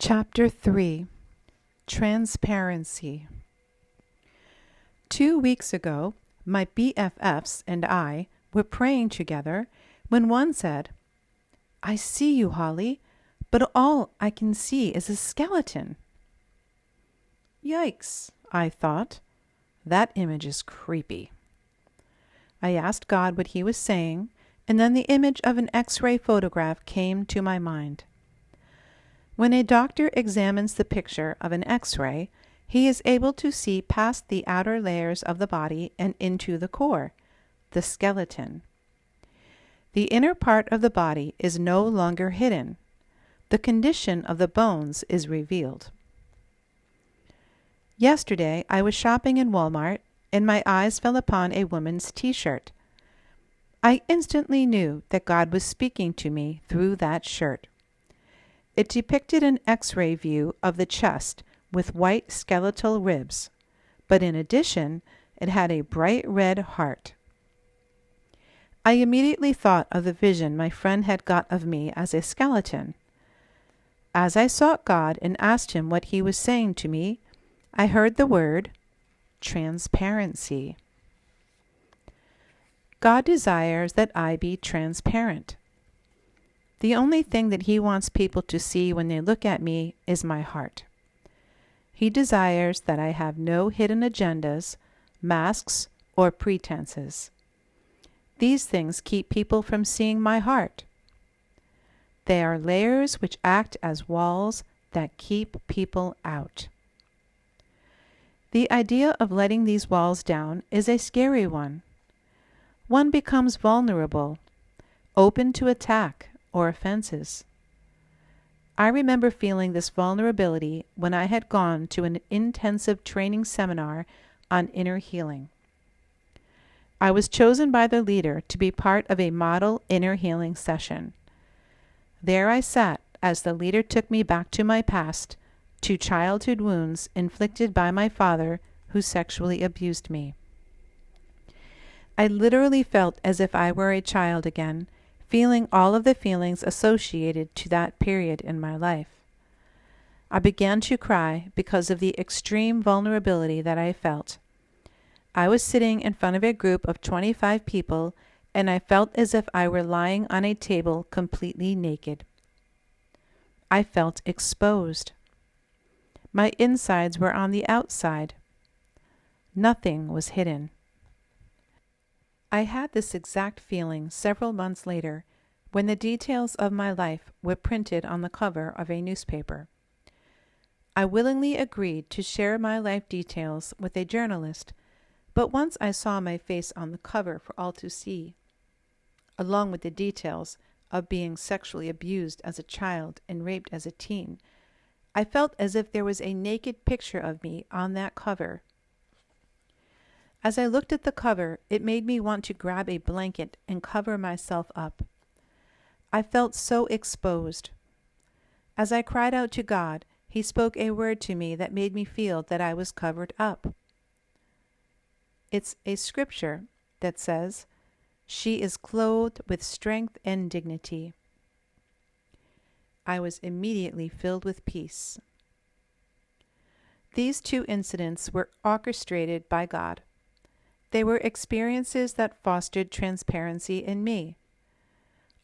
Chapter 3 Transparency. 2 weeks ago, my BFFs and I were praying together when one said, "I see you, Holly, but all I can see is a skeleton." Yikes, I thought. That image is creepy. I asked God what he was saying, and then the image of an X-ray photograph came to my mind. When a doctor examines the picture of an X-ray, he is able to see past the outer layers of the body and into the core, the skeleton. The inner part of the body is no longer hidden. The condition of the bones is revealed. Yesterday, I was shopping in Walmart, and my eyes fell upon a woman's t-shirt. I instantly knew that God was speaking to me through that shirt. It depicted an X-ray view of the chest with white skeletal ribs, but in addition, it had a bright red heart. I immediately thought of the vision my friend had got of me as a skeleton. As I sought God and asked him what he was saying to me, I heard the word transparency. God desires that I be transparent. The only thing that he wants people to see when they look at me is my heart. He desires that I have no hidden agendas, masks, or pretenses. These things keep people from seeing my heart. They are layers which act as walls that keep people out. The idea of letting these walls down is a scary one. One becomes vulnerable, open to attack or offenses. I remember feeling this vulnerability when I had gone to an intensive training seminar on inner healing. I was chosen by the leader to be part of a model inner healing session. There I sat as the leader took me back to my past, to childhood wounds inflicted by my father who sexually abused me. I literally felt as if I were a child again, feeling all of the feelings associated to that period in my life. I began to cry because of the extreme vulnerability that I felt. I was sitting in front of a group of 25 people, and I felt as if I were lying on a table completely naked. I felt exposed. My insides were on the outside. Nothing was hidden. I had this exact feeling several months later when the details of my life were printed on the cover of a newspaper. I willingly agreed to share my life details with a journalist, but once I saw my face on the cover for all to see, along with the details of being sexually abused as a child and raped as a teen, I felt as if there was a naked picture of me on that cover. As I looked at the cover, it made me want to grab a blanket and cover myself up. I felt so exposed. As I cried out to God, he spoke a word to me that made me feel that I was covered up. It's a scripture that says, "She is clothed with strength and dignity." I was immediately filled with peace. These two incidents were orchestrated by God. They were experiences that fostered transparency in me.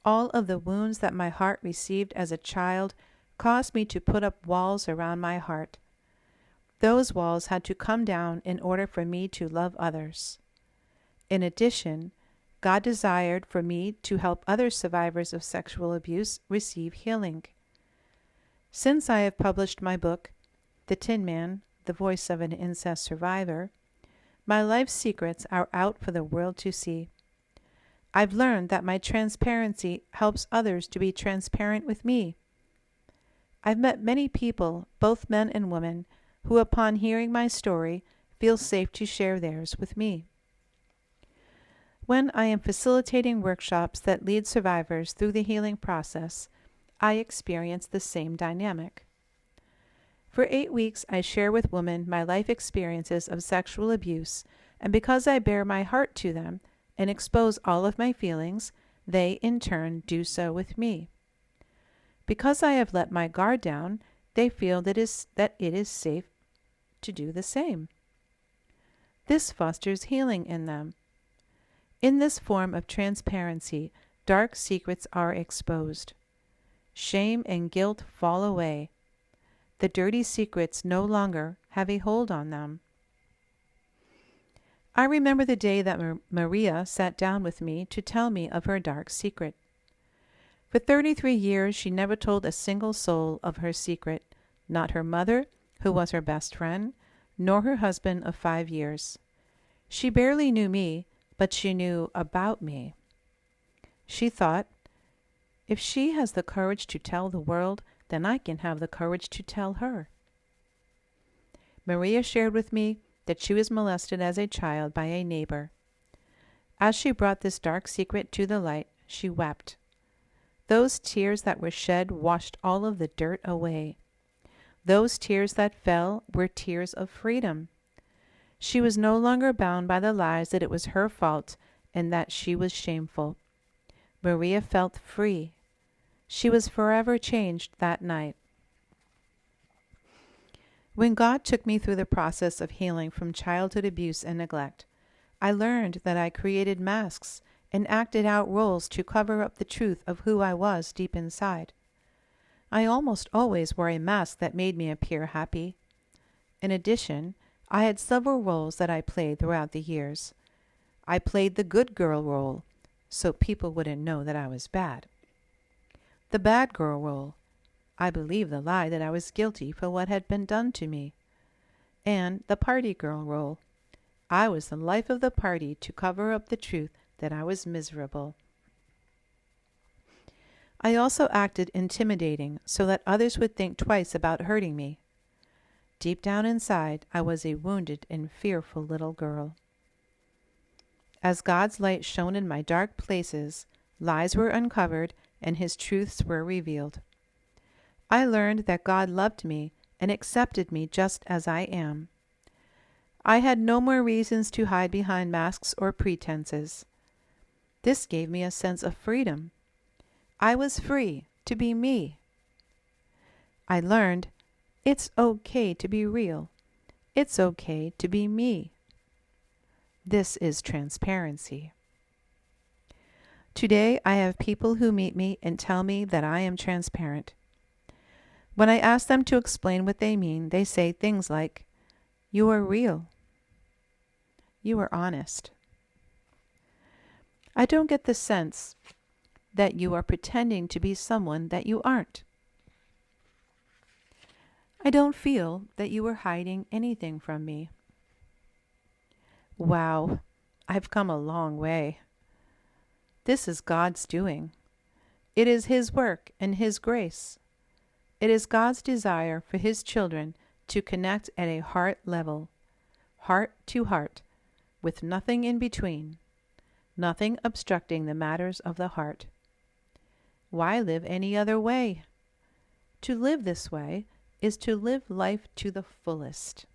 All of the wounds that my heart received as a child caused me to put up walls around my heart. Those walls had to come down in order for me to love others. In addition, God desired for me to help other survivors of sexual abuse receive healing. Since I have published my book, The Tin Man, The Voice of an Incest Survivor, my life secrets are out for the world to see. I've learned that my transparency helps others to be transparent with me. I've met many people, both men and women, who upon hearing my story feel safe to share theirs with me. When I am facilitating workshops that lead survivors through the healing process, I experience the same dynamic. For 8 weeks, I share with women my life experiences of sexual abuse, and because I bare my heart to them and expose all of my feelings, they in turn do so with me. Because I have let my guard down they feel that it is safe to do the same. This fosters healing in them. In this form of transparency, dark secrets are exposed. Shame and guilt fall away. The dirty secrets no longer have a hold on them. I remember the day that Maria sat down with me to tell me of her dark secret. For 33 years she never told a single soul of her secret, not her mother, who was her best friend, nor her husband of 5 years. She barely knew me, but she knew about me. She thought, if she has the courage to tell the world, then I can have the courage to tell her. Maria shared with me that she was molested as a child by a neighbor. As she brought this dark secret to the light, she wept. Those tears that were shed washed all of the dirt away. Those tears that fell were tears of freedom. She was no longer bound by the lies that it was her fault and that she was shameful. Maria felt free. She was forever changed that night. When God took me through the process of healing from childhood abuse and neglect, I learned that I created masks and acted out roles to cover up the truth of who I was deep inside. I almost always wore a mask that made me appear happy. In addition, I had several roles that I played throughout the years. I played the good girl role, so people wouldn't know that I was bad. The bad girl role. I believed the lie that I was guilty for what had been done to me. And the party girl role. I was the life of the party to cover up the truth that I was miserable. I also acted intimidating so that others would think twice about hurting me. Deep down inside, I was a wounded and fearful little girl. As God's light shone in my dark places, lies were uncovered and His truths were revealed. I learned that God loved me and accepted me just as I am. I had no more reasons to hide behind masks or pretenses. This gave me a sense of freedom. I was free to be me. I learned it's okay to be real. It's okay to be me. This is transparency. Today, I have people who meet me and tell me that I am transparent. When I ask them to explain what they mean, they say things like, "You are real. You are honest. I don't get the sense that you are pretending to be someone that you aren't. I don't feel that you are hiding anything from me." Wow, I've come a long way. This is God's doing. It is His work and His grace. It is God's desire for His children to connect at a heart level, heart to heart, with nothing in between, nothing obstructing the matters of the heart. Why live any other way? To live this way is to live life to the fullest.